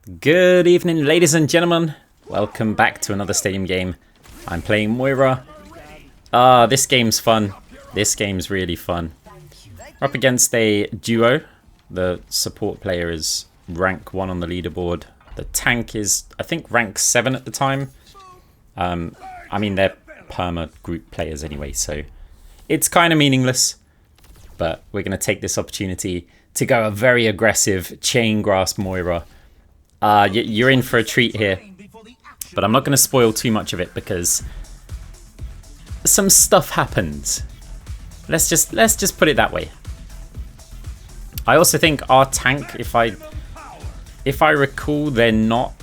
Good evening, ladies and gentlemen. Welcome back to another Stadium game. I'm playing Moira. This game's fun. This game's really fun. We're up against a duo. The support player is rank 1 on the leaderboard. The tank is, I think, rank 7 at the time. I mean, they're perma group players anyway, so it's kind of meaningless. But we're going to take this opportunity to go a very aggressive chain grasp Moira. You're in for a treat here, but I'm not going to spoil too much of it because some stuff happens. Let's just put it that way. I also think our tank, if I recall, they're not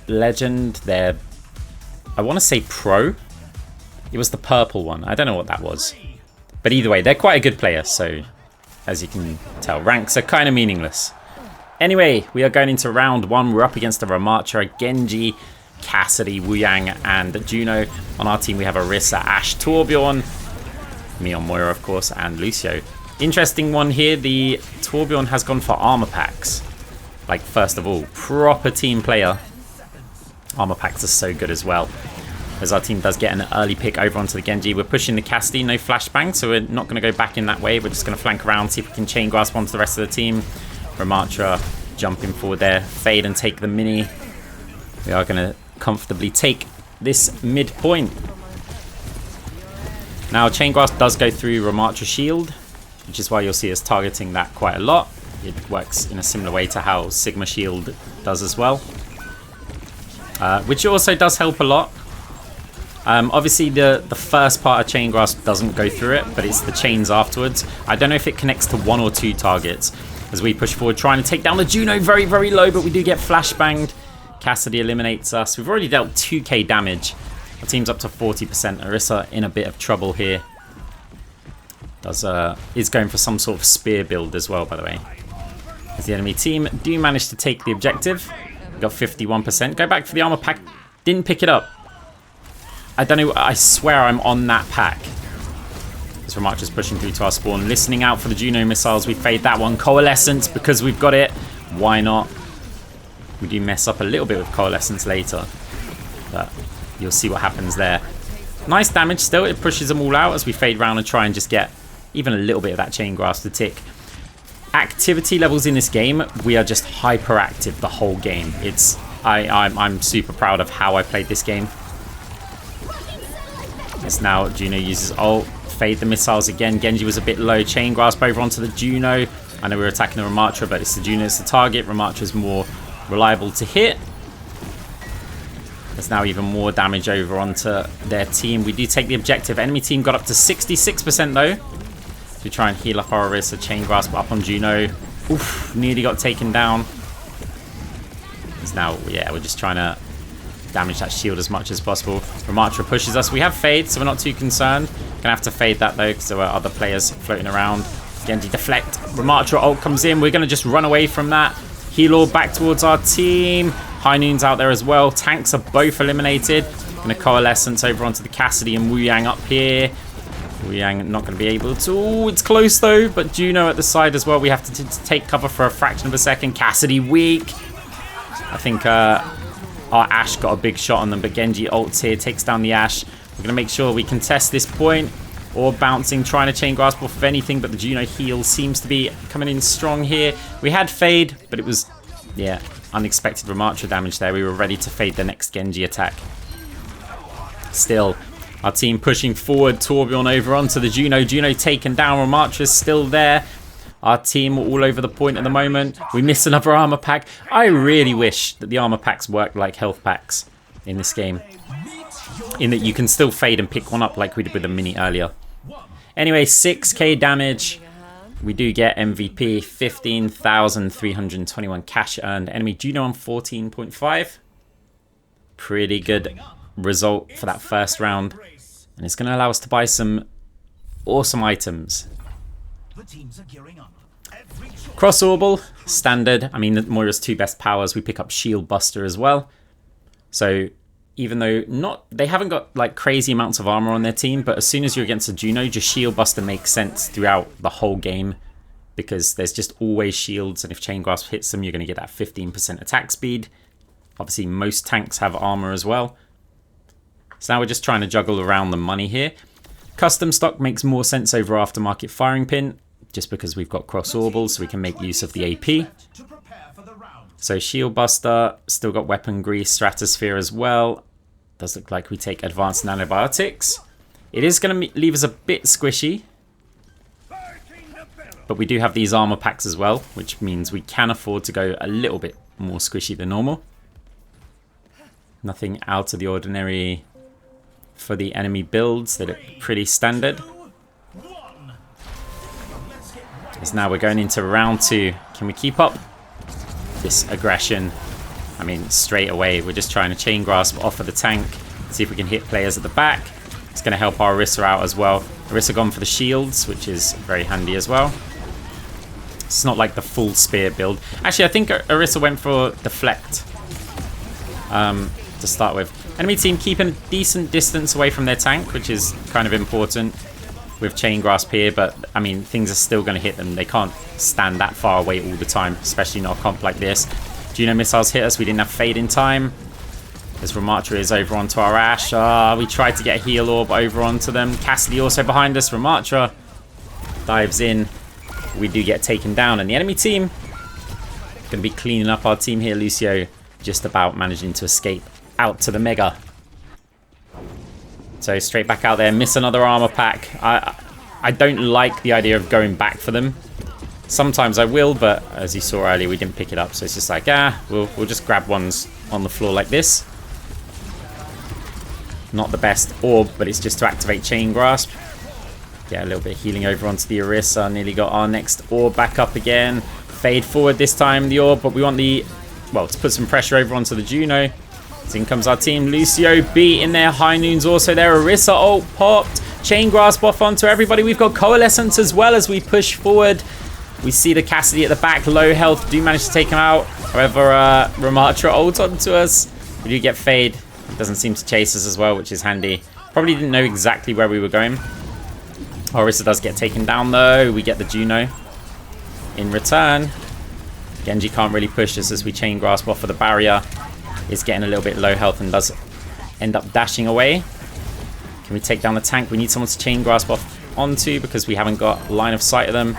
legend. They're, I want to say pro. It was the purple one. I don't know what that was, but either way, they're quite a good player. So, as you can tell, ranks are kind of meaningless. Anyway, we are going into round 1. We're up against a Ramattra, Genji, Cassidy, Wuyang, and Juno. On our team, we have Orisa, Ashe, Torbjorn, me on Moira, of course, and Lucio. Interesting one here. The Torbjorn has gone for armor packs. Like, first of all, proper team player. Armor packs are so good as well. As our team does get an early pick over onto the Genji. We're pushing the Cassidy, no flashbang, so we're not going to go back in that way. We're just going to flank around, see if we can chain grasp onto the rest of the team. Ramattra jumping forward there. Fade and take the mini. We are going to comfortably take this midpoint. Now, chain grasp does go through Ramattra's shield, which is why you'll see us targeting that quite a lot. It works in a similar way to how Sigma shield does as well, which also does help a lot. Obviously, the first part of chain grasp doesn't go through it, but it's the chains afterwards. I don't know if it connects to 1 or 2 targets. As we push forward, trying to take down the Juno very, very low, but we do get flashbanged. Cassidy eliminates us. We've already dealt 2k damage. Our team's up to 40%. Orisa in a bit of trouble here. Is going for some sort of spear build as well, by the way. As the enemy team do manage to take the objective. We got 51%. Go back for the armor pack. Didn't pick it up. I don't know. I swear I'm on that pack. As Ramattra's pushing through to our spawn, listening out for the Juno missiles. We fade that one. Coalescence, because we've got it. Why not? We do mess up a little bit with Coalescence later, but you'll see what happens there. Nice damage still. It pushes them all out as we fade round and try and just get even a little bit of that chain grasp to tick. Activity levels in this game, we are just hyperactive the whole game. I'm super proud of how I played this game. As now Juno uses ult. Fade the missiles again. Genji was a bit low. Chain grasp over onto the Juno. I know we were attacking the Ramattra, but it's the Juno that's the target. Ramatra's more reliable to hit. There's now even more damage over onto their team. We do take the objective. Enemy team got up to 66% though. So we try and heal up our Orisa. Chain grasp up on Juno. Oof, nearly got taken down. It's now, yeah, we're just trying to damage that shield as much as possible. Ramattra pushes us. We have fade, so we're not too concerned. Gonna have to fade that though, because there are other players floating around. Genji deflect. Ramattra ult comes in. We're gonna just run away from that. Heal all back towards our team. High Noon's out there as well. Tanks are both eliminated. Gonna coalescence over onto the Cassidy and Wuyang up here. Wuyang not gonna be able to. Ooh, it's close though, but Juno at the side as well. We have to take cover for a fraction of a second. Cassidy weak. I think our Ashe got a big shot on them, but Genji ults here, takes down the Ashe. We're going to make sure we contest this point. Or bouncing, trying to chain grasp off of anything, but the Juno heal seems to be coming in strong here. We had fade, but it was, yeah, unexpected Ramattra damage there. We were ready to fade the next Genji attack. Still, our team pushing forward. Torbjorn over onto the Juno. Juno taken down. Ramatra's still there. Our team all over the point at the moment. We missed another armor pack. I really wish that the armor packs worked like health packs in this game, in that you can still fade and pick one up like we did with the mini earlier. Anyway, 6k damage. We do get MVP, 15,321 cash earned. Enemy Juno on 14.5. Pretty good result for that first round. And it's going to allow us to buy some awesome items. Cross Orbital, standard. I mean, Moira's 2 best powers. We pick up Shield Buster as well. So even though they haven't got like crazy amounts of armor on their team, but as soon as you're against a Juno, just Shield Buster makes sense throughout the whole game because there's just always shields, and if Chain Grasp hits them, you're going to get that 15% attack speed. Obviously, most tanks have armor as well. So now we're just trying to juggle around the money here. Custom stock makes more sense over aftermarket firing pin, just because we've got cross orbals, so we can make use of the AP. So shield buster, still got weapon grease, stratosphere as well. Does look like we take advanced nanobiotics. It is going to leave us a bit squishy, but we do have these armor packs as well, which means we can afford to go a little bit more squishy than normal. Nothing out of the ordinary for the enemy builds. They look pretty standard. As now we're going into round 2. Can we keep up this aggression? I mean, straight away, we're just trying to chain grasp off of the tank, see if we can hit players at the back. It's going to help our Orisa out as well. Orisa gone for the shields, which is very handy as well. It's not like the full spear build. Actually, I think Orisa went for deflect to start with. Enemy team keeping a decent distance away from their tank, which is kind of important with chain grasp here, but I mean, things are still going to hit them. They can't stand that far away all the time, especially not a comp like this. Juno missiles hit us. We didn't have fade in time. As Ramatra is over onto our Ash. We tried to get a heal orb over onto them. Cassidy also behind us. Ramatra dives in. We do get taken down, and the enemy team going to be cleaning up our team here. Lucio just about managing to escape out to the Mega. So straight back out there, miss another armor pack. I don't like the idea of going back for them. Sometimes I will, but as you saw earlier, we didn't pick it up. So it's just like, we'll just grab ones on the floor like this. Not the best orb, but it's just to activate chain grasp. Get a little bit of healing over onto the Orisa. Nearly got our next orb back up again. Fade forward this time, the orb, but we want the, well, to put some pressure over onto the Juno. So in comes our team. Lucio B in there. High Noon's also there. Orisa ult popped. Chain grasp off onto everybody. We've got Coalescence as well as we push forward. We see the Cassidy at the back. Low health. Do manage to take him out. However, Ramatra ult onto us. We do get fade. It doesn't seem to chase us as well, which is handy. Probably didn't know exactly where we were going. Orisa does get taken down though. We get the Juno. In return, Genji can't really push us as we chain grasp off of the barrier. Is getting a little bit low health and does end up dashing away. Can we take down the tank? We need someone to chain grasp off onto because we haven't got line of sight of them.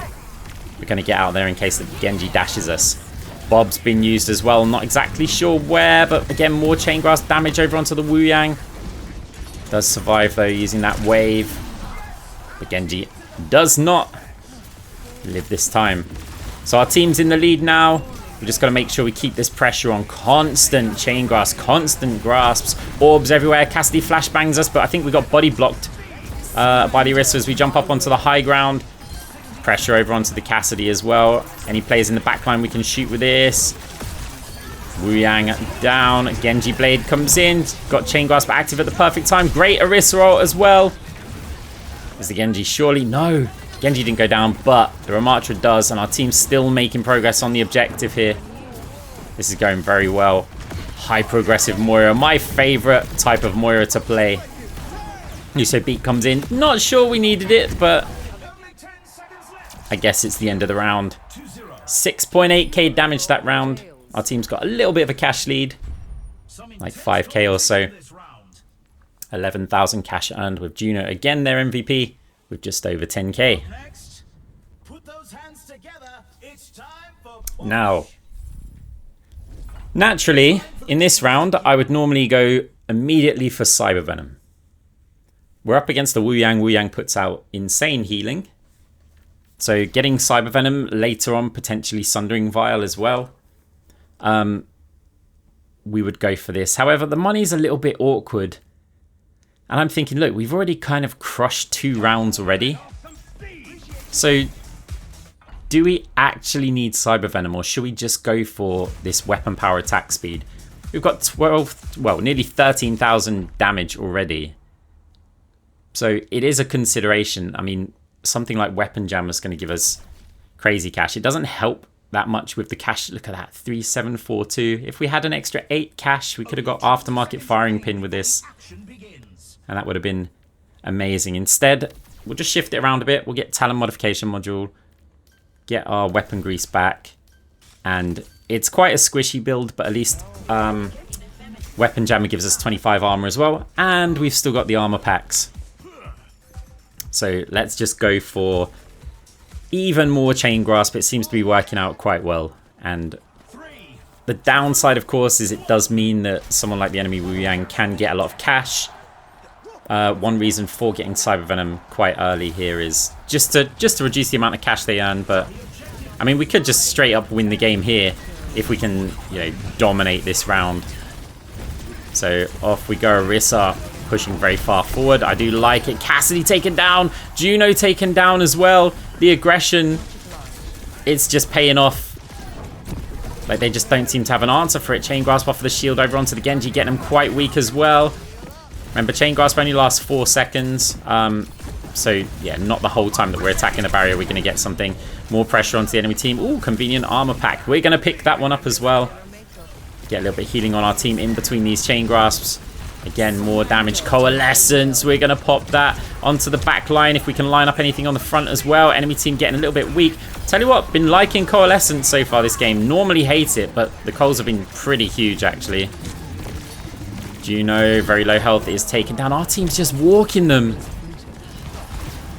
We're going to get out there in case that Genji dashes us. Bob's been used as well. Not exactly sure where, but again, more chain grasp damage over onto the Wu Yang. Does survive though using that wave. But Genji does not live this time. So our team's in the lead now. We just got to make sure we keep this pressure on. Constant chain grasp, constant grasps, orbs everywhere. Cassidy flashbangs us, but I think we got body blocked by the Orisa as we jump up onto the high ground. Pressure over onto the Cassidy as well. Any players in the backline we can shoot with this. Wu Yang down. Genji Blade comes in. Got chain grasp active at the perfect time. Great Orisa ult as well. Is the Genji surely? No. Genji didn't go down, but the Ramatra does, and our team's still making progress on the objective here. This is going very well. High progressive Moira, my favorite type of Moira to play. Lucio Beat comes in. Not sure we needed it, but I guess it's the end of the round. 6.8k damage that round. Our team's got a little bit of a cash lead, like 5k or so. 11,000 cash earned with Juno. Again, their MVP. With just over 10k. Now, naturally, in this round, I would normally go immediately for Cyber Venom. We're up against the Wu Yang. Wu Yang puts out insane healing. So getting Cyber Venom later on, potentially Sundering Vial as well. We would go for this. However, the money's a little bit awkward. And I'm thinking, look, we've already kind of crushed 2 rounds already. So, do we actually need Cyber Venom, or should we just go for this weapon power attack speed? We've got nearly 13,000 damage already. So, it is a consideration. I mean, something like Weapon Jam is going to give us crazy cash. It doesn't help that much with the cash. Look at that, 3742. If we had an extra 8 cash, we could have got aftermarket firing pin with this. And that would have been amazing. Instead, we'll just shift it around a bit. We'll get talent modification module, get our weapon grease back, and It's quite a squishy build, but at least Weapon Jammer gives us 25 armor as well. And we've still got the armor packs. So let's just go for even more Chain Grasp. It seems to be working out quite well. And the downside, of course, is it does mean that someone like the enemy Wu Yang can get a lot of cash. One reason for getting Cyber Venom quite early here is just to reduce the amount of cash they earn. But I mean, we could just straight up win the game here if we can, you know, dominate this round. So off we go, Orisa pushing very far forward. I do like it. Cassidy taken down, Juno taken down as well. The aggression, it's just paying off. Like, they just don't seem to have an answer for it. Chain Grasp off of the shield over onto the Genji, getting them quite weak as well. Remember, Chain Grasp only lasts 4 seconds. So, yeah, not the whole time that we're attacking the barrier. We're going to get something more pressure onto the enemy team. Ooh, convenient armor pack. We're going to pick that one up as well. Get a little bit of healing on our team in between these Chain Grasps. Again, more damage. Coalescence. We're going to pop that onto the back line if we can line up anything on the front as well. Enemy team getting a little bit weak. Tell you what, been liking Coalescence so far this game. Normally hate it, but the Coals have been pretty huge, actually. Juno, very low health, is taken down. Our team's just walking them.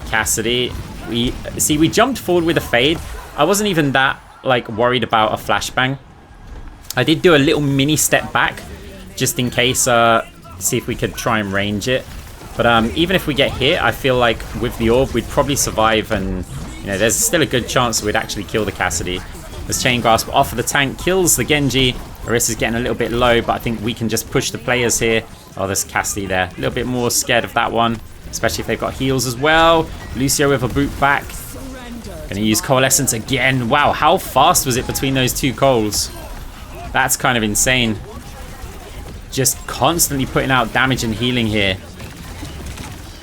Cassidy. We jumped forward with a fade. I wasn't even that, like, worried about a flashbang. I did do a little mini step back, just in case, see if we could try and range it. But even if we get hit, I feel like with the orb, we'd probably survive, and you know, there's still a good chance we'd actually kill the Cassidy. As Chain Grasp off of the tank kills the Genji. Orisa's getting a little bit low, but I think we can just push the players here. Oh, there's Cassidy there. A little bit more scared of that one, especially if they've got heals as well. Lucio with a boot back. Gonna use Coalescence again. Wow, how fast was it between those two Coals? That's kind of insane. Just constantly putting out damage and healing here.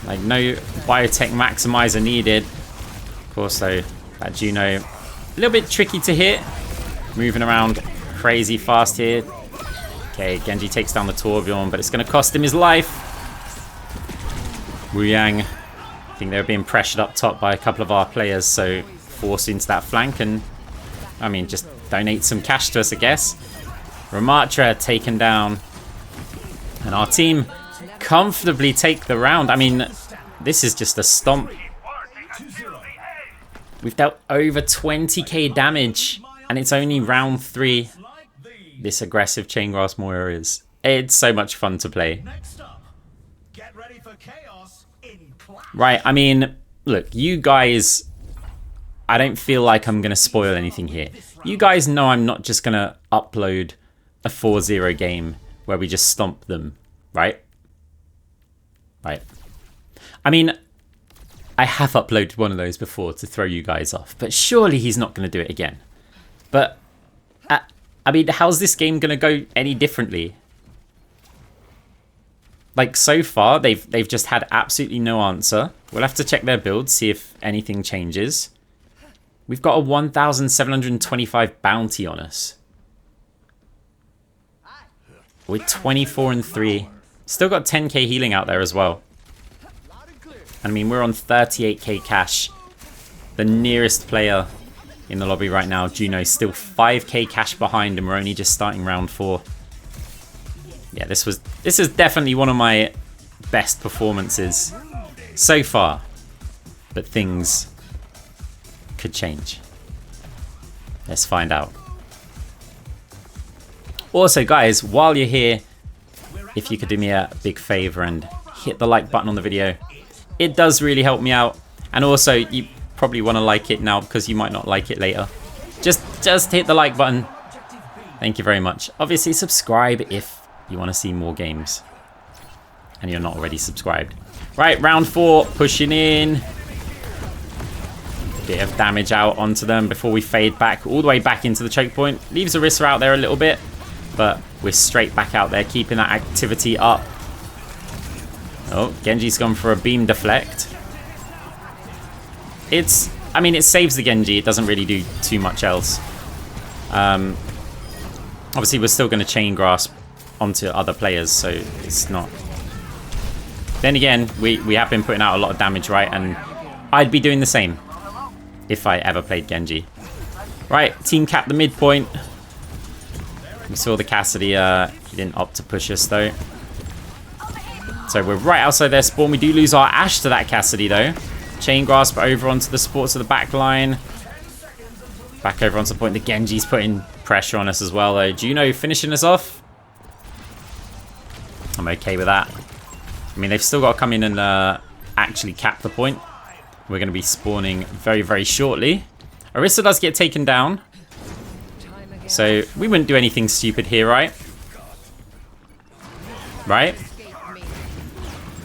Like, no biotech maximizer needed. Of course, though, that Juno, a little bit tricky to hit. Moving around crazy fast here. Okay, Genji takes down the Torbjorn, but it's going to cost him his life. Wu Yang, I think they're being pressured up top by a couple of our players, so forced into that flank and, I mean, just donate some cash to us, I guess. Ramatra taken down. And our team comfortably take the round. I mean, this is just a stomp. We've dealt over 20k damage, and it's only round 3. This aggressive Chain Grasp Moira is. It's so much fun to play. Right, I mean, look, you guys, I don't feel like I'm going to spoil anything here. You guys know I'm not just going to upload a 4-0 game where we just stomp them, right? Right. I mean, I have uploaded one of those before to throw you guys off, but surely he's not going to do it again. But, I mean, how's this game going to go any differently? Like, so far, they've just had absolutely no answer. We'll have to check their build, see if anything changes. We've got a 1,725 bounty on us. We're 24-3. Still got 10k healing out there as well. I mean, we're on 38k cash. The nearest player in the lobby right now, Juno, still 5k cash behind, and we're only just starting round 4. Yeah, this is definitely one of my best performances so far. But things could change. Let's find out. Also, guys, while you're here, if you could do me a big favor and hit the like button on the video, it does really help me out. And also, you probably want to like it now because you might not like it later. Just hit the like button. Thank you very much. Obviously, subscribe if you want to see more games and you're not already subscribed. Right, round 4, pushing in. Bit of damage out onto them before we fade back all the way back into the choke point. Leaves Orisa out there a little bit, but we're straight back out there, keeping that activity up. Oh, Genji's gone for a beam deflect. I mean, it saves the Genji. It doesn't really do too much else. Obviously, we're still going to chain grasp onto other players, so it's not. Then again, we have been putting out a lot of damage, right? And I'd be doing the same if I ever played Genji. Right, team cap the midpoint. We saw the Cassidy, he didn't opt to push us though. So we're right outside their spawn. We do lose our Ashe to that Cassidy though. Chain Grasp over onto the supports of the back line. Back over onto the point. The Genji's putting pressure on us as well though. Juno finishing us off. I'm okay with that. I mean, they've still got to come in and actually cap the point. We're going to be spawning very, very shortly. Orisa does get taken down. So we wouldn't do anything stupid here, right? Right?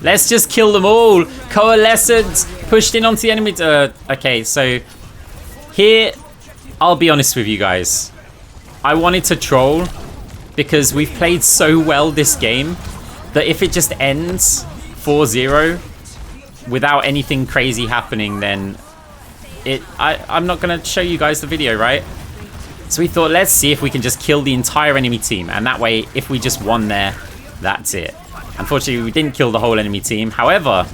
Let's just kill them all. Coalescence pushed in onto the enemy. Okay, so here, I'll be honest with you guys. I wanted to troll because we've played so well this game that if it just ends 4-0 without anything crazy happening, then I'm not going to show you guys the video, right? So we thought, let's see if we can just kill the entire enemy team. And that way, if we just won there, that's it. Unfortunately, we didn't kill the whole enemy team. However,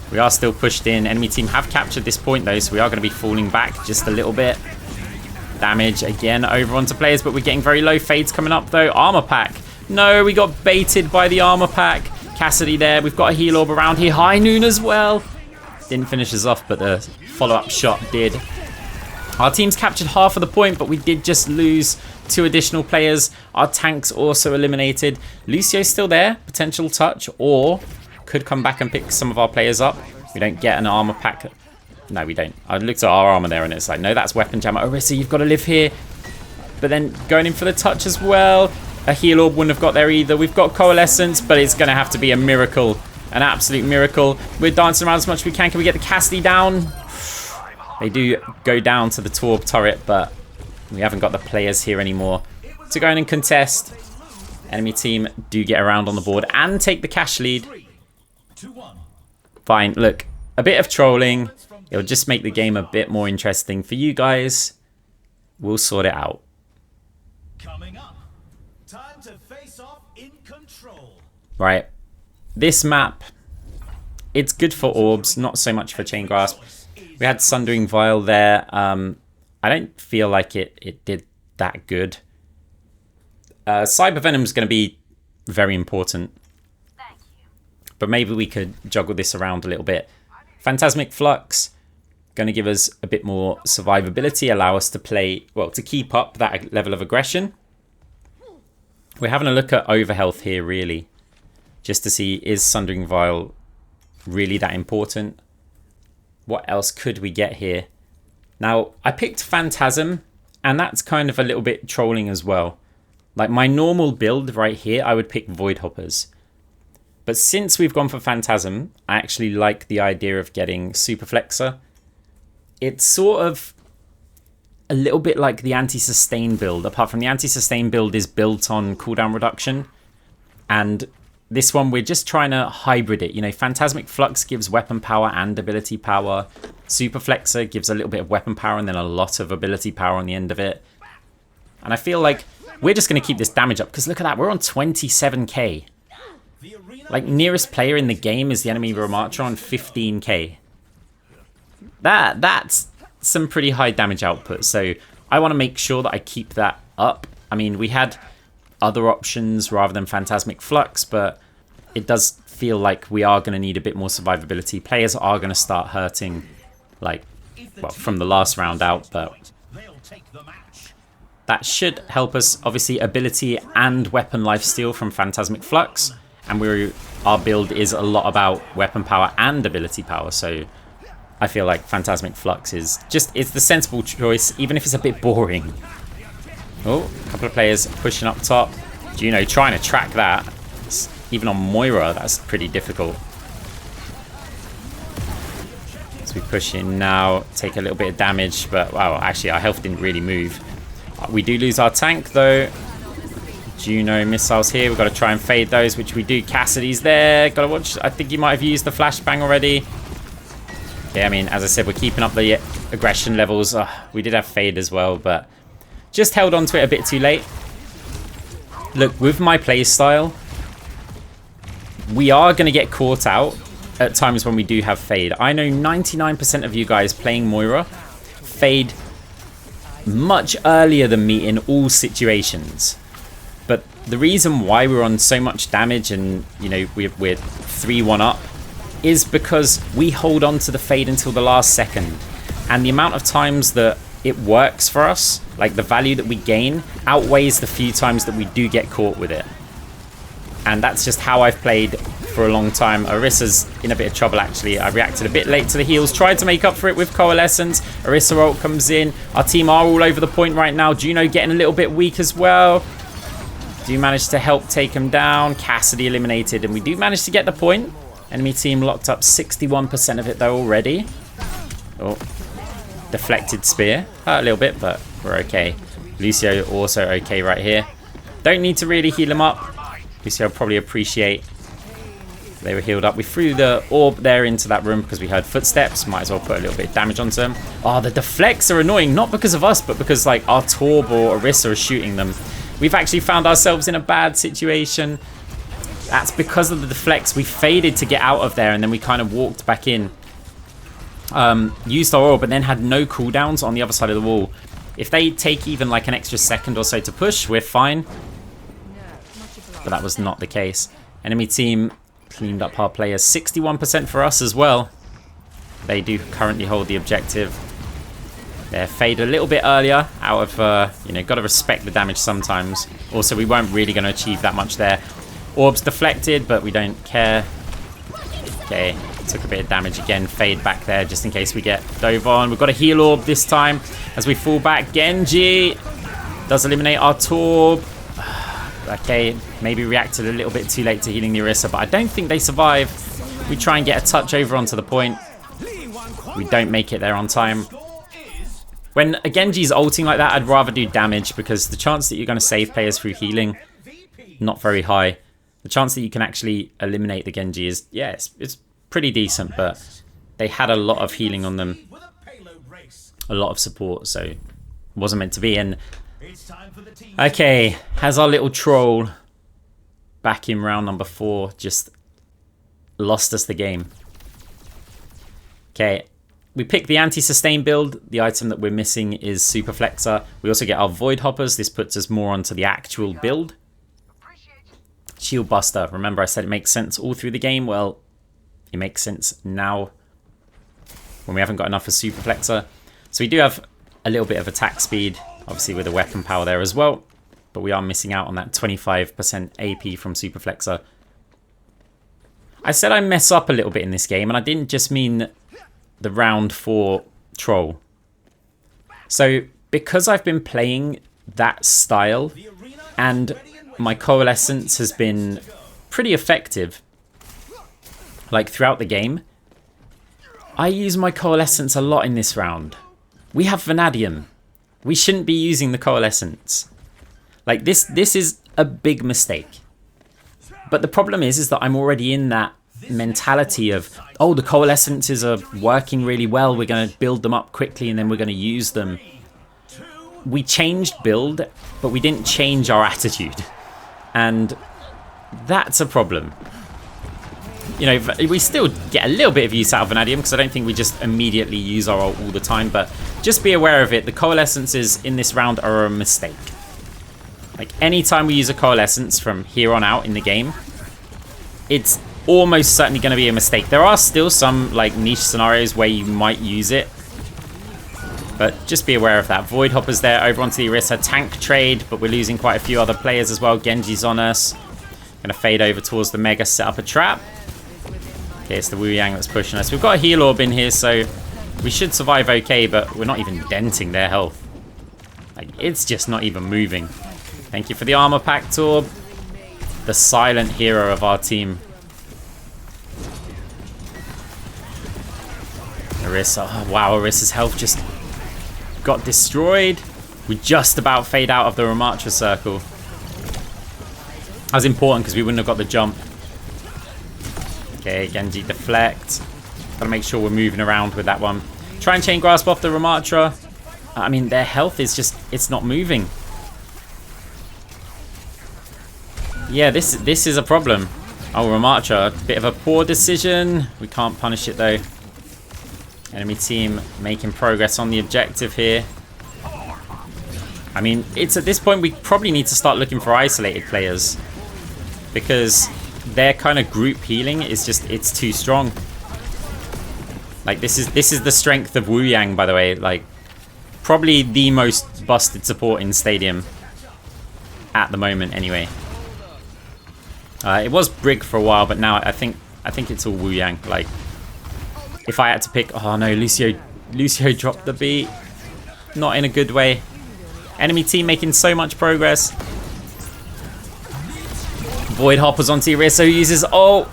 we are still pushed in. Enemy team have captured this point, though, so we are going to be falling back just a little bit. Damage, again, over onto players, but we're getting very low. Fades coming up, though. Armor pack. No, we got baited by the armor pack. Cassidy there. We've got a heal orb around here. High Noon as well. Didn't finish us off, but the follow-up shot did. Our team's captured half of the point, but we did just lose 2 additional players. Our tank's also eliminated. Lucio's still there, potential touch, or could come back and pick some of our players up. We don't get an armor pack. No, we don't. I looked at our armor there and it's like, no, that's weapon jammer. Orisa, you've got to live here. But then going in for the touch as well. A heal orb wouldn't have got there either. We've got coalescence, but it's going to have to be a miracle. An absolute miracle. We're dancing around as much as we can. Can we get the Cassidy down? They do go down to the Torb turret, but we haven't got the players here anymore to go in and contest. Enemy team do get around on the board and take the cash lead. Fine, look, a bit of trolling. It'll just make the game a bit more interesting for you guys. We'll sort it out. Coming up, time to face off in control. Right, this map, it's good for orbs, not so much for Chain Grasp. We had Sundering Vial there. I don't feel like it did that good. Cyber Venom's going to be very important. But maybe we could juggle this around a little bit. Phantasmic Flux, going to give us a bit more survivability, allow us to play, well, to keep up that level of aggression. We're having a look at overhealth here, really, just to see, is Sundering Vial really that important? What else could we get here? Now, I picked Phantasm, and that's kind of a little bit trolling as well. Like my normal build right here, I would pick Void Hoppers. But since we've gone for Phantasm, I actually like the idea of getting Super Flexor. It's sort of a little bit like the anti-sustain build, apart from the anti-sustain build is built on cooldown reduction. And this one, we're just trying to hybrid it. You know, Phantasmic Flux gives weapon power and ability power. Super Flexor gives a little bit of weapon power and then a lot of ability power on the end of it. And I feel like we're just going to keep this damage up, because look at that, we're on 27k. Like, nearest player in the game is the enemy Ramattra on 15k. That's some pretty high damage output, so I want to make sure that I keep that up. I mean, we had other options rather than Phantasmic Flux, but it does feel like we are going to need a bit more survivability. Players are going to start hurting, like, well, from the last round out, but that should help us. Obviously, ability and weapon lifesteal from Phantasmic Flux, and our build is a lot about weapon power and ability power, so I feel like Phantasmic Flux is just, it's the sensible choice, even if it's a bit boring. Oh, a couple of players pushing up top. Juno trying to track that. Even on Moira, that's pretty difficult. So we push in now, take a little bit of damage, but wow, actually our health didn't really move. We do lose our tank though. Juno missiles here, we've got to try and fade those, which we do. Cassidy's there, got to watch. I think he might have used the flashbang already. Yeah, I mean, as I said, we're keeping up the aggression levels. We did have fade as well, but just held on to it a bit too late. Look, with my playstyle, we are going to get caught out at times when we do have fade. I know 99% of you guys playing Moira fade much earlier than me in all situations. the reason why we're on so much damage and, you know, we're 3-1 up is because we hold on to the fade until the last second. And the amount of times that it works for us, like the value that we gain, outweighs the few times that we do get caught with it. And that's just how I've played for a long time. Orissa's in a bit of trouble, actually. I reacted a bit late to the heals, tried to make up for it with Coalescence. Orisa ult comes in. Our team are all over the point right now. Juno getting a little bit weak as well. Do manage to help take him down. Cassidy eliminated, and we do manage to get the point. Enemy team locked up 61% of it though already. Oh, deflected spear. Hurt a little bit, but we're okay. Lucio also okay right here. Don't need to really heal him up. Lucio will probably appreciate they were healed up. We threw the orb there into that room because we heard footsteps. Might as well put a little bit of damage onto them. Oh, the deflects are annoying, not because of us, but because like our Torb or Orisa are shooting them. We've actually found ourselves in a bad situation. That's because of the deflects. We faded to get out of there, and then we kind of walked back in. Used our orb, but then had no cooldowns on the other side of the wall. If they take even like an extra second or so to push, we're fine. But that was not the case. Enemy team cleaned up our players. 61% for us as well. They do currently hold the objective. They're faded a little bit earlier out of, you know, got to respect the damage sometimes. Also, we weren't really going to achieve that much there. Orbs deflected, but we don't care. Okay, took a bit of damage again. Fade back there just in case we get dove on. We've got a heal orb this time as we fall back. Genji does eliminate our Torb. Okay, maybe reacted a little bit too late to healing the Orisa, but I don't think they survive. We try and get a touch over onto the point. We don't make it there on time. When a Genji's ulting like that, I'd rather do damage because the chance that you're going to save players through healing, not very high. The chance that you can actually eliminate the Genji is, yeah, it's pretty decent, but they had a lot of healing on them. A lot of support, so it wasn't meant to be. And okay, has our little troll back in round number 4 just lost us the game. Okay, we pick the anti-sustain build. The item that we're missing is Super Flexor. We also get our Void Hoppers. This puts us more onto the actual build. Shield Buster. Remember I said it makes sense all through the game? Well, it makes sense now when we haven't got enough for Super Flexor. So we do have a little bit of attack speed, obviously with the weapon power there as well. But we are missing out on that 25% AP from Super Flexor. I said I mess up a little bit in this game, and I didn't just mean the round 4 troll. So because I've been playing that style and my coalescence has been pretty effective like throughout the game, I use my coalescence a lot in this round. We have Vanadium. We shouldn't be using the coalescence. Like this is a big mistake. But the problem is that I'm already in that mentality of, oh, the coalescences are working really well, we're going to build them up quickly and then we're going to use them. We changed build, but we didn't change our attitude. And that's a problem. You know, we still get a little bit of use out of Vanadium because I don't think we just immediately use our ult all the time, but just be aware of it. The coalescences in this round are a mistake. Like anytime we use a coalescence from here on out in the game, it's almost certainly going to be a mistake. There are still some like niche scenarios where you might use it, but just be aware of that. Void Hopper's there over onto the Orisa. Tank trade, but we're losing quite a few other players as well. Genji's on us. Gonna fade over towards the Mega, set up a trap. Okay, it's the Wu Yang that's pushing us. We've got a heal orb in here, so we should survive okay, but we're not even denting their health. Like, it's just not even moving. Thank you for the armor pack, Torb. The silent hero of our team. Orisa. Oh, wow, Orisa's health just got destroyed. We just about fade out of the Ramatra circle. That was important because we wouldn't have got the jump. Okay, Genji deflect. Gotta make sure we're moving around with that one. Try and chain grasp off the Ramatra. I mean, their health is just, it's not moving. Yeah, this is a problem. Oh, Ramatra, bit of a poor decision. We can't punish it though. Enemy team making progress on the objective here. I mean, it's at this point we probably need to start looking for isolated players, because their kind of group healing is just, it's too strong. Like, this is the strength of Wu Yang, by the way. Like, probably the most busted support in Stadium at the moment, anyway. It was Brig for a while, but now I think it's all Wu Yang. Like, if I had to pick, oh no, Lucio dropped the beat, not in a good way. Enemy team making so much progress. Void hoppers onto Orisa, who uses ult.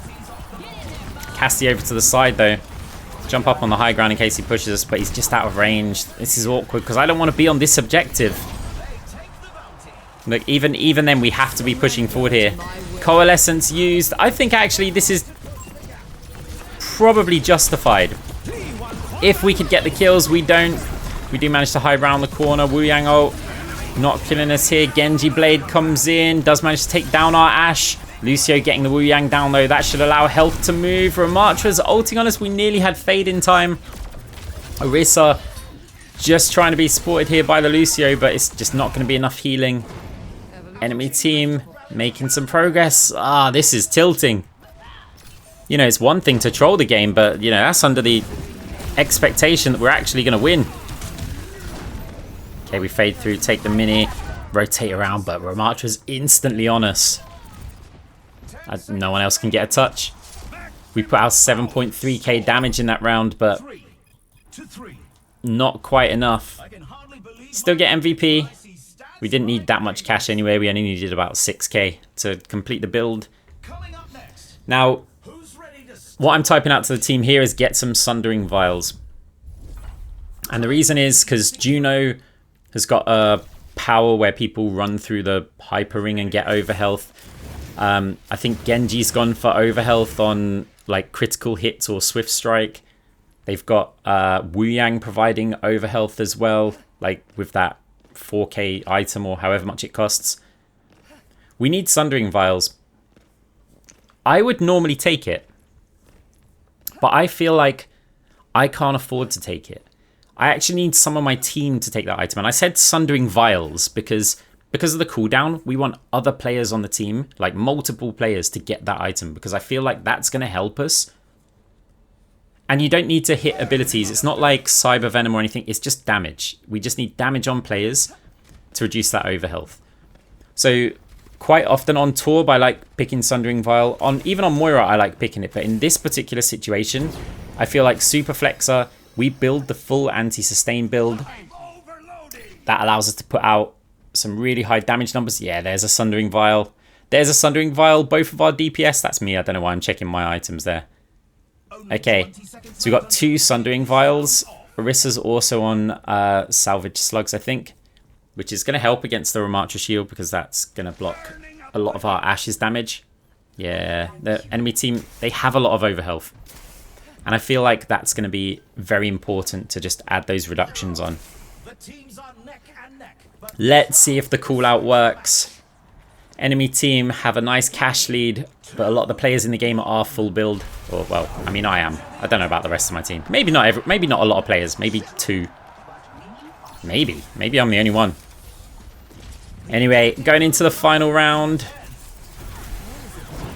Casty over to the side though. Jump up on the high ground in case he pushes us, but he's just out of range. This is awkward because I don't want to be on this objective. Look, even then we have to be pushing forward here. Coalescence used. I think actually this is probably justified. If we could get the kills, we don't. We do manage to hide around the corner. Wu Yang ult not killing us here. Genji Blade comes in, does manage to take down our Ashe. Lucio getting the Wu Yang down though. That should allow health to move. Ramatra's ulting on us. We nearly had Fade in time. Orisa just trying to be supported here by the Lucio, but it's just not going to be enough healing. Enemy team making some progress. Ah, this is tilting. You know, it's one thing to troll the game, but, you know, that's under the expectation that we're actually going to win. Okay, we fade through, take the mini, rotate around, but Ramatra's instantly on us. No one else can get a touch. We put out 7.3k damage in that round, but not quite enough. Still get MVP. We didn't need that much cash anyway. We only needed about 6k to complete the build. Now, what I'm typing out to the team here is get some Sundering Vials. And the reason is because Juno has got a power where people run through the hyper ring and get overhealth. I think Genji's gone for overhealth on like critical hits or swift strike. They've got Wu Yang providing overhealth as well, like with that 4k item or however much it costs. We need Sundering Vials. I would normally take it, but I feel like I can't afford to take it. I actually need some of my team to take that item. And I said Sundering Vials because of the cooldown, we want other players on the team, like multiple players, to get that item, because I feel like that's going to help us. And you don't need to hit abilities. It's not like Cyber Venom or anything. It's just damage. We just need damage on players to reduce that overhealth. So quite often on Torb, I like picking Sundering Vial. Even on Moira, I like picking it. But in this particular situation, I feel like Super Flexor, we build the full anti-sustain build. That allows us to put out some really high damage numbers. Yeah, there's a Sundering Vial. There's a Sundering Vial. Both of our DPS. That's me. I don't know why I'm checking my items there. Okay, so we've got 2 Sundering Vials. Orisa's also on Salvage Slugs, I think, which is going to help against the Ramatra Shield because that's going to block a lot of our Ashe's damage. Yeah, the enemy team, they have a lot of overhealth. And I feel like that's going to be very important to just add those reductions on. Let's see if the call out works. Enemy team have a nice cash lead, but a lot of the players in the game are full build. Or, well, I mean, I am. I don't know about the rest of my team. Maybe not a lot of players. Maybe 2. Maybe I'm the only one. Anyway, going into the final round.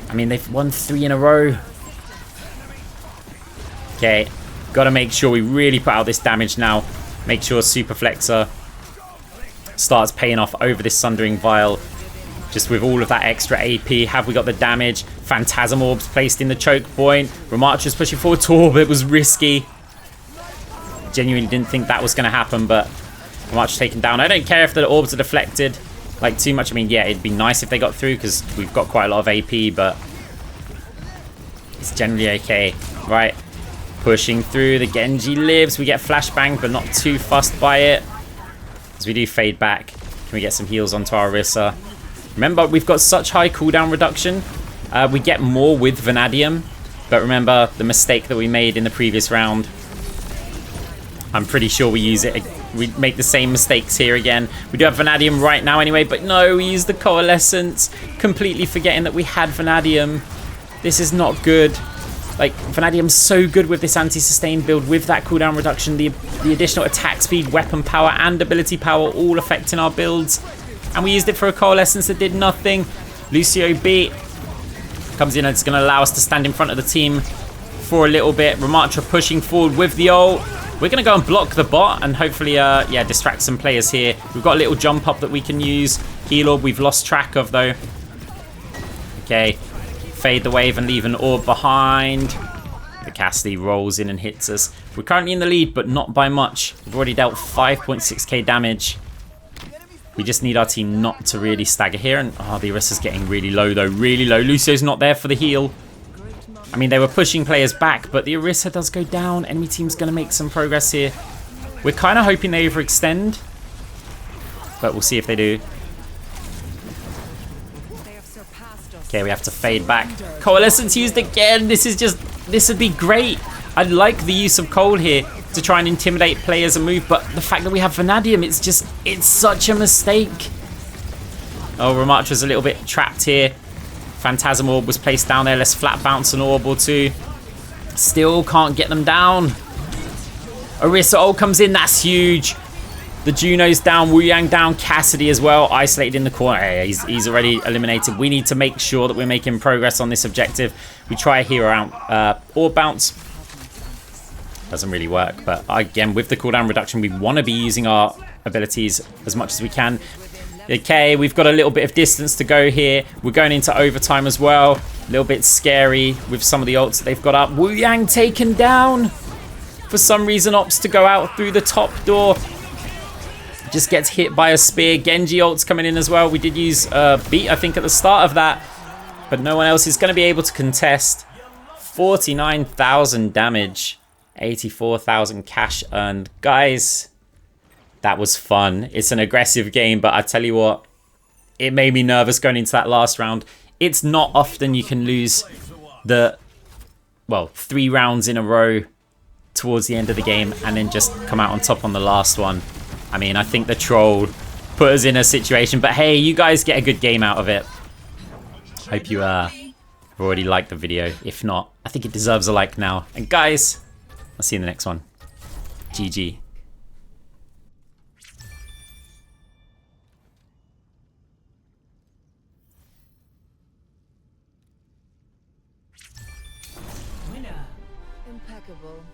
I mean, they've won 3 in a row. Okay, got to make sure we really put out this damage now. Make sure Super Flexor starts paying off over this Sundering Vial. Just with all of that extra AP, have we got the damage? Phantasm Orbs placed in the choke point. Ramatra's pushing forward. Torb, it was risky. Genuinely didn't think that was going to happen, but Ramatra's taken down. I don't care if the orbs are deflected like too much. I mean, yeah, it'd be nice if they got through because we've got quite a lot of AP, but it's generally okay. Right, pushing through. The Genji lives. We get flashbang, but not too fussed by it. As we do fade back. Can we get some heals onto our Orisa? Remember, we've got such high cooldown reduction. We get more with Vanadium. But remember the mistake that we made in the previous round. I'm pretty sure we use it. We make the same mistakes here again. We do have Vanadium right now anyway, but no, we use the Coalescence. Completely forgetting that we had Vanadium. This is not good. Like, Vanadium's so good with this anti-sustain build, with that cooldown reduction, the additional attack speed, weapon power, and ability power all affecting our builds. And we used it for a Coalescence that did nothing. Lucio B comes in and it's going to allow us to stand in front of the team for a little bit. Ramatra pushing forward with the ult. We're going to go and block the bot and hopefully, yeah, distract some players here. We've got a little jump up that we can use. Heal orb we've lost track of, though. Okay. Fade the wave and leave an orb behind. The Cassidy rolls in and hits us. We're currently in the lead, but not by much. We've already dealt 5.6k damage. We just need our team not to really stagger here. And oh, the Orissa's getting really low, though. Really low. Lucio's not there for the heal. I mean, they were pushing players back, but the Orisa does go down. Enemy team's going to make some progress here. We're kind of hoping they overextend, but we'll see if they do. Okay, we have to fade back. Coalescence used again. This would be great. I'd like the use of Coal here to try and intimidate players and move, but the fact that we have Vanadium, it's such a mistake. Oh, Ramatra's a little bit trapped here. Phantasm Orb was placed down there. Let's flat bounce an orb or two. Still can't get them down. Orisa ult comes in. That's huge. The Juno's down, Wu Yang down, Cassidy as well, isolated in the corner. Hey, he's already eliminated. We need to make sure that we're making progress on this objective. We try a hero out, orb bounce. Doesn't really work, but again, with the cooldown reduction, we want to be using our abilities as much as we can. Okay, we've got a little bit of distance to go here. We're going into overtime as well. A little bit scary with some of the ults that they've got up. Wu Yang taken down. For some reason, opts to go out through the top door. Just gets hit by a spear. Genji ult's coming in as well. We did use beat, I think, at the start of that, but no one else is going to be able to contest. 49,000 damage, 84,000 cash earned. Guys, that was fun. It's an aggressive game, but I tell you what, it made me nervous going into that last round. It's not often you can lose the, well, 3 rounds in a row towards the end of the game and then just come out on top on the last one. I mean, I think the troll put us in a situation, but hey, you guys get a good game out of it. Hope you have already liked the video. If not, I think it deserves a like now. And guys, I'll see you in the next one. GG. Impeccable.